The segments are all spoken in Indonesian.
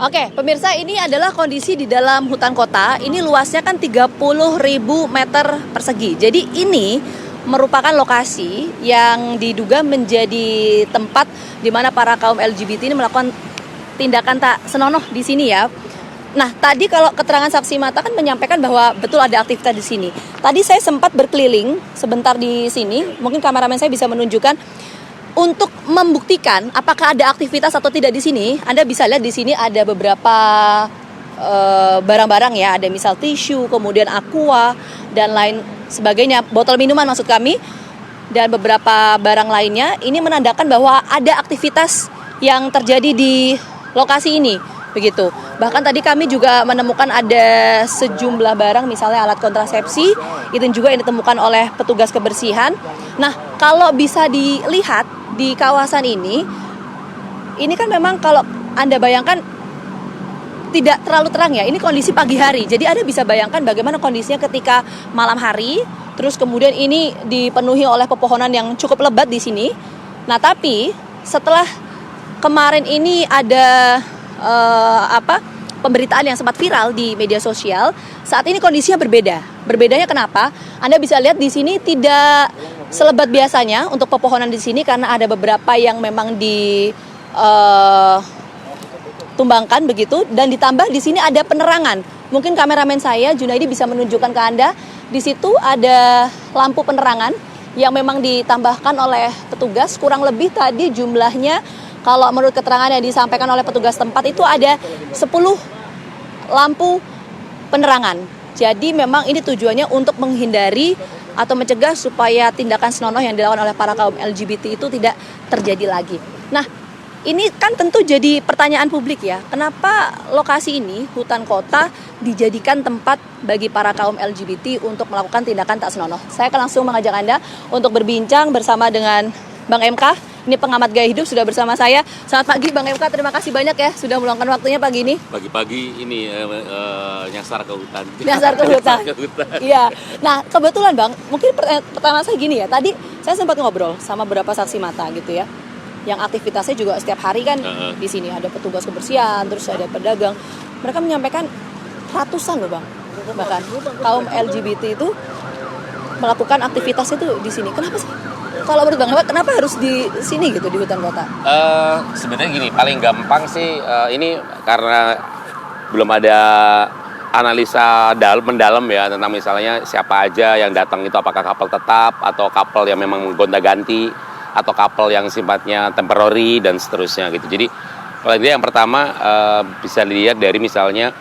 Oke, pemirsa, ini adalah kondisi di dalam hutan kota. Ini luasnya kan 30.000 meter persegi. Jadi ini merupakan lokasi yang diduga menjadi tempat di mana para kaum LGBT ini melakukan tindakan tak senonoh di sini ya. Nah, tadi kalau keterangan saksi mata kan menyampaikan bahwa betul ada aktivitas di sini. Tadi saya sempat berkeliling sebentar di sini. Mungkin kameramen saya bisa menunjukkan untuk membuktikan apakah ada aktivitas atau tidak di sini. Anda bisa lihat di sini ada beberapa barang-barang ya, ada misal tisu, kemudian aqua dan lain sebagainya, botol minuman maksud kami, dan beberapa barang lainnya. Ini menandakan bahwa ada aktivitas yang terjadi di lokasi ini, begitu. Bahkan tadi kami juga menemukan ada sejumlah barang, misalnya alat kontrasepsi, itu juga yang ditemukan oleh petugas kebersihan. Nah, kalau bisa dilihat di kawasan ini kan memang kalau Anda bayangkan tidak terlalu terang ya. Ini kondisi pagi hari. Jadi Anda bisa bayangkan bagaimana kondisinya ketika malam hari. Terus kemudian ini dipenuhi oleh pepohonan yang cukup lebat di sini. Nah, tapi setelah kemarin ini ada pemberitaan yang sempat viral di media sosial, saat ini kondisinya berbeda. Berbedanya kenapa? Anda bisa lihat di sini tidak selebat biasanya untuk pepohonan di sini karena ada beberapa yang memang tumbangkan begitu, dan ditambah di sini ada penerangan. Mungkin kameramen saya Junaidi bisa menunjukkan ke Anda. Di situ ada lampu penerangan yang memang ditambahkan oleh petugas. Kurang lebih tadi jumlahnya, kalau menurut keterangan yang disampaikan oleh petugas tempat itu ada 10 lampu penerangan. Jadi memang ini tujuannya untuk menghindari atau mencegah supaya tindakan senonoh yang dilakukan oleh para kaum LGBT itu tidak terjadi lagi. Nah, ini kan tentu jadi pertanyaan publik ya. Kenapa lokasi ini, hutan kota, dijadikan tempat bagi para kaum LGBT untuk melakukan tindakan tak senonoh? Saya akan langsung mengajak Anda untuk berbincang bersama dengan Bang MK. Ini pengamat gaya hidup sudah bersama saya. Selamat pagi Bang MK, terima kasih banyak ya sudah meluangkan waktunya pagi ini. Pagi-pagi ini nyasar ke hutan. Nyasar ke hutan. Iya. Nah, kebetulan Bang, mungkin pertanyaan saya gini ya. Tadi saya sempat ngobrol sama beberapa saksi mata gitu ya. Yang aktivitasnya juga setiap hari kan di sini ada petugas kebersihan, terus ada pedagang. Mereka menyampaikan ratusan loh Bang. Bahkan kaum LGBT itu melakukan aktivitas itu di sini. Kenapa sih? Kalau menurut Bang Hebat, kenapa harus di sini gitu, di hutan kota? Sebenarnya gini, paling gampang sih ini karena belum ada analisa mendalam ya tentang misalnya siapa aja yang datang itu, apakah couple tetap atau couple yang memang gonta-ganti atau couple yang sifatnya temporary dan seterusnya gitu. Jadi kalau yang pertama bisa dilihat dari misalnya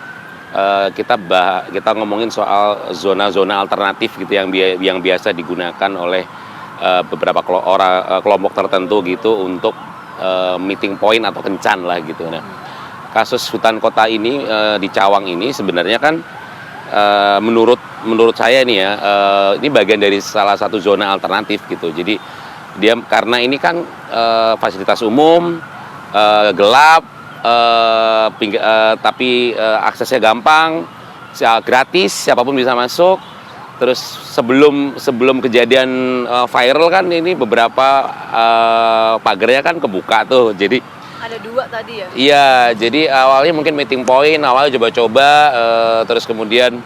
kita ngomongin soal zona-zona alternatif gitu yang biasa digunakan oleh beberapa kelompok tertentu gitu untuk meeting point atau kencan lah gitu. Nah, kasus hutan kota ini di Cawang ini sebenarnya kan menurut saya nih ya, ini bagian dari salah satu zona alternatif gitu. Jadi dia karena ini kan fasilitas umum, gelap, tapi aksesnya gampang, gratis, siapapun bisa masuk. Terus sebelum kejadian viral kan ini beberapa pagarnya kan kebuka tuh. Jadi Ada 2 tadi ya? iya, jadi awalnya mungkin meeting point, awalnya coba-coba, terus kemudian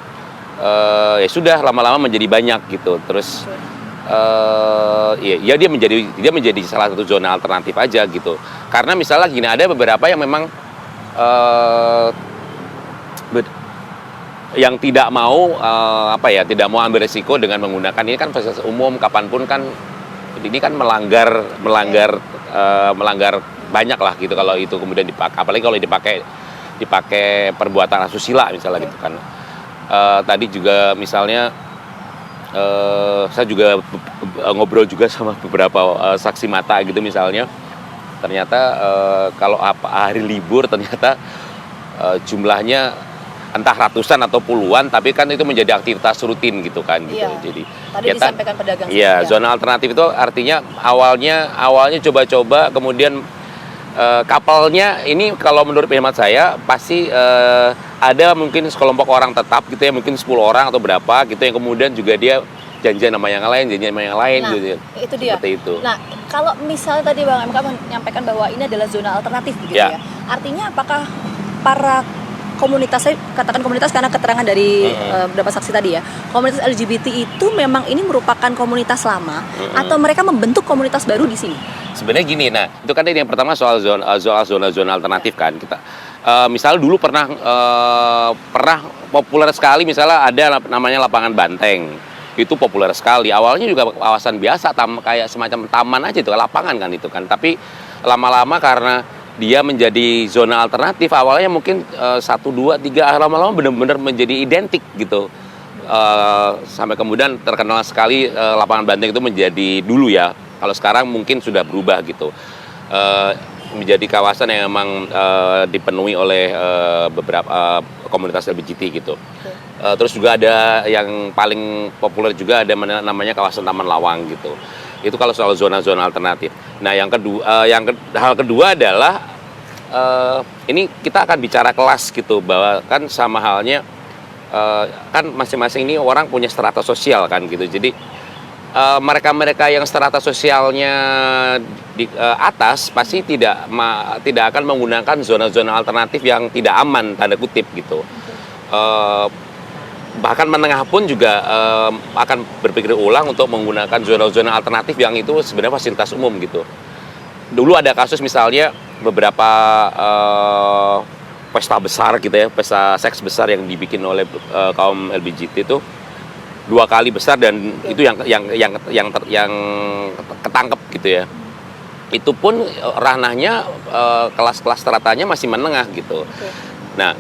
ya sudah lama-lama menjadi banyak gitu. Terus ya dia menjadi salah satu zona alternatif aja gitu. Karena misalnya gini, ada beberapa yang memang yang tidak mau tidak mau ambil resiko dengan menggunakan ini kan fasilitas umum kapanpun kan, ini kan melanggar banyak lah gitu kalau itu kemudian dipakai, apalagi kalau dipakai perbuatan asusila misalnya gitu kan. Tadi juga misalnya saya juga ngobrol juga sama beberapa saksi mata gitu misalnya, ternyata kalau hari libur ternyata jumlahnya entah ratusan atau puluhan, tapi kan itu menjadi aktivitas rutin gitu kan gitu. Iya. Jadi tadi disampaikan pedagang. Iya, zona alternatif itu artinya awalnya coba-coba, kemudian kapalnya ini kalau menurut hemat saya pasti ada mungkin sekelompok orang tetap gitu ya, mungkin 10 orang atau berapa gitu yang kemudian juga dia janjian sama yang lain, Nah, gitu. Itu dia. Seperti itu. Nah, kalau misalnya tadi Bang MK menyampaikan bahwa ini adalah zona alternatif begitu ya. Artinya apakah para komunitas, saya katakan komunitas karena keterangan dari beberapa saksi tadi ya, komunitas LGBT itu memang ini merupakan komunitas lama atau mereka membentuk komunitas baru di sini? Sebenarnya gini, nah itu kan tadi yang pertama soal zona alternatif kan kita. Misalnya dulu pernah populer sekali, misalnya ada namanya lapangan Banteng, itu populer sekali. Awalnya juga kawasan biasa, kayak semacam taman aja itu, lapangan kan itu kan. Tapi lama-lama karena dia menjadi zona alternatif, awalnya mungkin 1, 2, 3, lama-lama benar-benar menjadi identik gitu. Sampai kemudian terkenal sekali lapangan Banteng itu menjadi dulu ya. Kalau sekarang mungkin sudah berubah gitu. Menjadi kawasan yang memang dipenuhi oleh beberapa komunitas LGBT gitu. Terus juga ada yang paling populer juga ada namanya kawasan Taman Lawang gitu. Itu kalau soal zona-zona alternatif. Nah, hal kedua adalah ini kita akan bicara kelas gitu, bahwa kan sama halnya kan masing-masing ini orang punya strata sosial kan gitu. Jadi mereka-mereka yang strata sosialnya di atas pasti tidak akan menggunakan zona-zona alternatif yang tidak aman tanda kutip gitu. Bahkan menengah pun juga akan berpikir ulang untuk menggunakan zona-zona alternatif yang itu sebenarnya fasilitas umum gitu. Dulu ada kasus misalnya beberapa pesta besar gitu ya, pesta seks besar yang dibikin oleh kaum LGBT itu 2 kali besar, dan itu yang ketangkep gitu ya. Itu pun ranahnya kelas-kelas stratanya masih menengah gitu. Nah,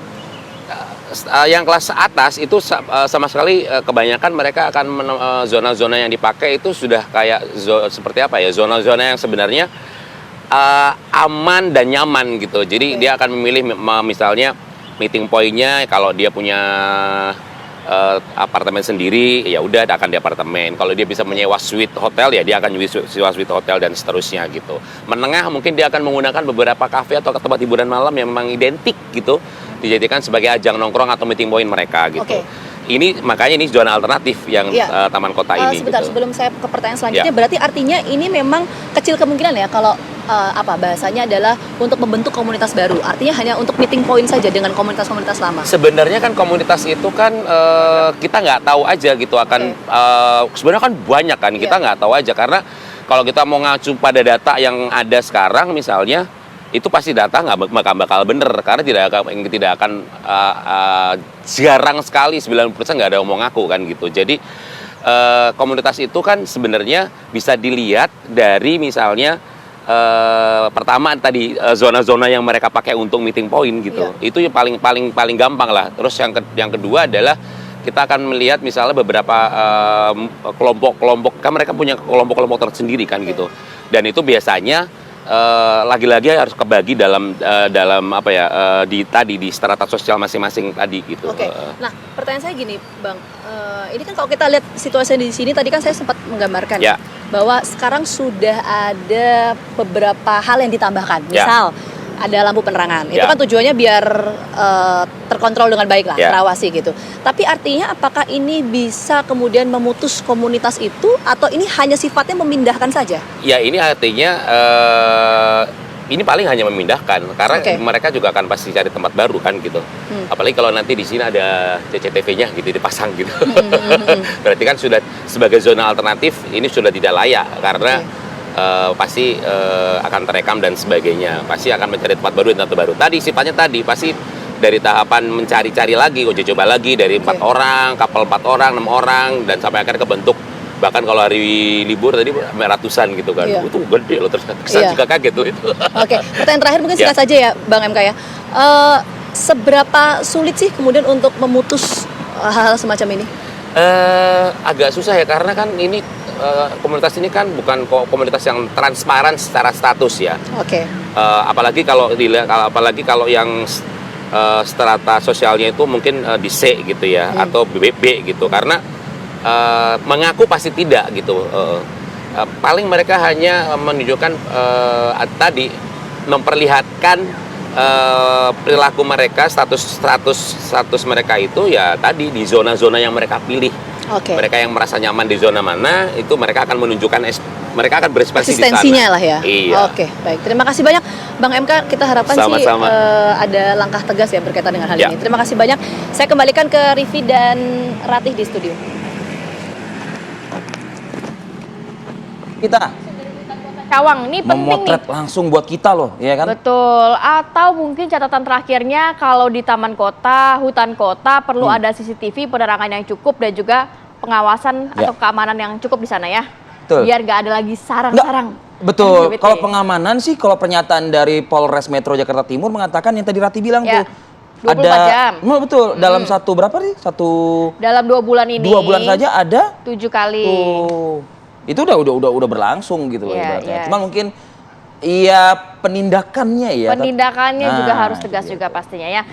yang kelas atas itu sama sekali kebanyakan mereka akan zona-zona yang dipakai itu sudah kayak seperti apa ya, zona-zona yang sebenarnya aman dan nyaman gitu. Jadi dia akan memilih misalnya meeting point-nya, kalau dia punya apartemen sendiri ya udah akan di apartemen. Kalau dia bisa menyewa suite hotel ya dia akan menyewa suite hotel dan seterusnya gitu. Menengah mungkin dia akan menggunakan beberapa kafe atau tempat hiburan malam yang memang identik gitu, dijadikan sebagai ajang nongkrong atau meeting point mereka gitu. Ini makanya ini zona alternatif yang taman kota ini. Sebentar, gitu. Sebelum saya ke pertanyaan selanjutnya, berarti artinya ini memang kecil kemungkinan ya kalau bahasanya adalah untuk membentuk komunitas baru. Artinya hanya untuk meeting point saja dengan komunitas-komunitas lama. Sebenarnya kan komunitas itu kan kita nggak tahu aja gitu akan sebenarnya kan banyak kan, kita nggak tahu aja karena kalau kita mau ngacu pada data yang ada sekarang misalnya, itu pasti data nggak bakal bener karena tidak akan jarang sekali 90% nggak ada yang mau ngaku kan gitu. Jadi komunitas itu kan sebenarnya bisa dilihat dari misalnya pertama tadi zona-zona yang mereka pakai untuk meeting point gitu. Itu yang paling gampang lah. Terus yang kedua adalah kita akan melihat misalnya beberapa kelompok-kelompok, kan mereka punya kelompok-kelompok tersendiri kan gitu. Dan itu biasanya lagi-lagi harus kebagi dalam apa ya di strata sosial masing-masing tadi gitu. Nah, pertanyaan saya gini, Bang. Ini kan kalau kita lihat situasi di sini tadi kan saya sempat menggambarkan bahwa sekarang sudah ada beberapa hal yang ditambahkan. Misal ada lampu penerangan. Itu kan tujuannya biar terkontrol dengan baik lah, terawasi gitu. Tapi artinya apakah ini bisa kemudian memutus komunitas itu atau ini hanya sifatnya memindahkan saja? Ya, ini artinya ini paling hanya memindahkan karena mereka juga akan pasti cari tempat baru kan gitu. Apalagi kalau nanti di sini ada CCTV-nya gitu dipasang gitu. Berarti kan sudah sebagai zona alternatif ini sudah tidak layak karena pasti akan terekam dan sebagainya. Pasti akan mencari tempat baru dan tempat baru. Tadi sifatnya pasti dari tahapan mencari-cari lagi, coba lagi dari 4 orang, kapal 4 orang, 6 orang dan sampai akhirnya kebentuk. Bahkan kalau hari libur tadi ratusan gitu kan. Itu gede loh, terus saya juga kaget tuh itu. Pertanyaan terakhir mungkin singkat saja ya Bang MK ya. Seberapa sulit sih kemudian untuk memutus hal semacam ini? Agak susah ya karena kan ini komunitas ini kan bukan komunitas yang transparan secara status ya. Apalagi kalau yang strata sosialnya itu mungkin di C gitu ya atau BB gitu karena mengaku pasti tidak gitu. Paling mereka hanya menunjukkan tadi memperlihatkan perilaku mereka, status mereka itu ya tadi di zona-zona yang mereka pilih. Oke. Mereka yang merasa nyaman di zona mana, itu mereka akan menunjukkan, mereka akan berekspresi di sana. Asistensinya lah ya. Iya. Oke, baik. Terima kasih banyak Bang MK. Kita harapkan Sama-sama. ada langkah tegas ya berkaitan dengan hal Ya. ini. Terima kasih banyak. Saya kembalikan ke Rivi dan Ratih di studio. Kita Cawang, ini penting nih. memotret langsung buat kita loh, ya kan? Betul. Atau mungkin catatan terakhirnya kalau di taman kota, hutan kota perlu ada CCTV, penerangan yang cukup dan juga pengawasan Ya. atau keamanan yang cukup di sana ya. Betul. Biar nggak ada lagi sarang-sarang. Betul. LGBT. Kalau pengamanan sih, kalau pernyataan dari Polres Metro Jakarta Timur mengatakan yang tadi Rati bilang Ya, tuh 24 jam. Betul. Dalam satu berapa nih? Dalam 2 bulan ini. 2 bulan saja ada 7 kali. tuh. Itu udah berlangsung gitu loh Iya, ibaratnya. iya. Cuman mungkin iya penindakannya ya. Penindakannya juga Nah, harus tegas gitu. juga pastinya ya.